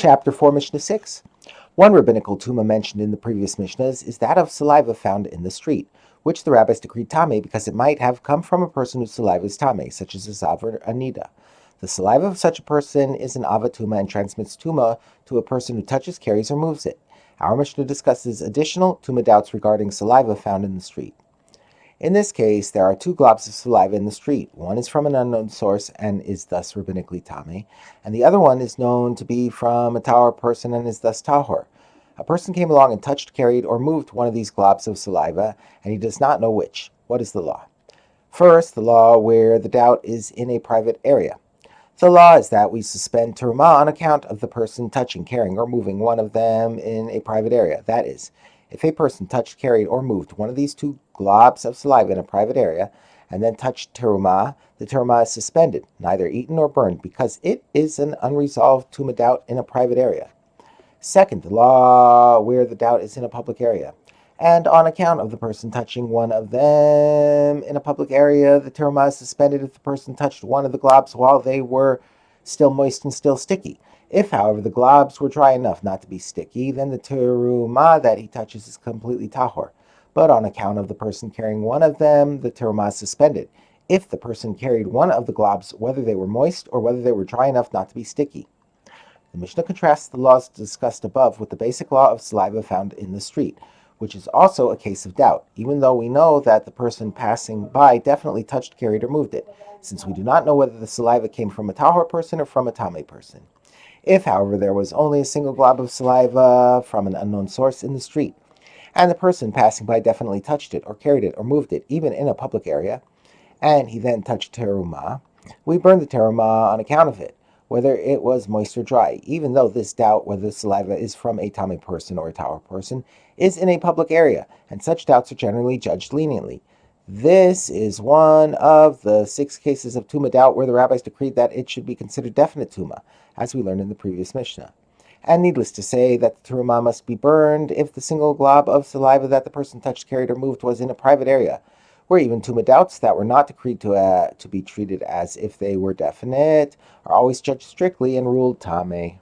Chapter 4, Mishnah 6. One rabbinical tuma mentioned in the previous Mishnahs is that of saliva found in the street, which the rabbis decreed tameh because it might have come from a person whose saliva is tameh, such as a zav or a nida. The saliva of such a person is an ava tuma and transmits tuma to a person who touches, carries, or moves it. Our Mishnah discusses additional tuma doubts regarding saliva found in the street. In this case, there are two globs of saliva in the street. One is from an unknown source and is thus rabbinically tameh, and the other one is known to be from a tahor person and is thus tahor. A person came along and touched, carried, or moved one of these globs of saliva, and he does not know which. What is the law? First, the law where the doubt is in a private area. The law is that we suspend terumah on account of the person touching, carrying, or moving one of them in a private area. That is, if a person touched, carried, or moved one of these two globs of saliva in a private area, and then touched terumah, the terumah is suspended, neither eaten nor burned, because it is an unresolved tuma doubt in a private area. Second, the law where the doubt is in a public area, and on account of the person touching one of them in a public area, the terumah is suspended if the person touched one of the globs while they were still moist and still sticky. If, however, the globs were dry enough not to be sticky, then the terumah that he touches is completely tahor. But on account of the person carrying one of them, the terumah is suspended. If the person carried one of the globs, whether they were moist or whether they were dry enough not to be sticky. The Mishnah contrasts the laws discussed above with the basic law of saliva found in the street, which is also a case of doubt, even though we know that the person passing by definitely touched, carried, or moved it, since we do not know whether the saliva came from a tahor person or from a tameh person. If, however, there was only a single glob of saliva from an unknown source in the street, and the person passing by definitely touched it, or carried it, or moved it, even in a public area, and he then touched terumah, we burn the terumah on account of it, whether it was moist or dry, even though this doubt whether the saliva is from a tameh person or a tahor person is in a public area, and such doubts are generally judged leniently. This is one of the 6 cases of tuma doubt where the rabbis decreed that it should be considered definite tuma, as we learned in the previous Mishnah. And needless to say that the terumah must be burned if the single glob of saliva that the person touched, carried, or moved was in a private area, where even tuma doubts that were not decreed to be treated as if they were definite are always judged strictly and ruled tameh.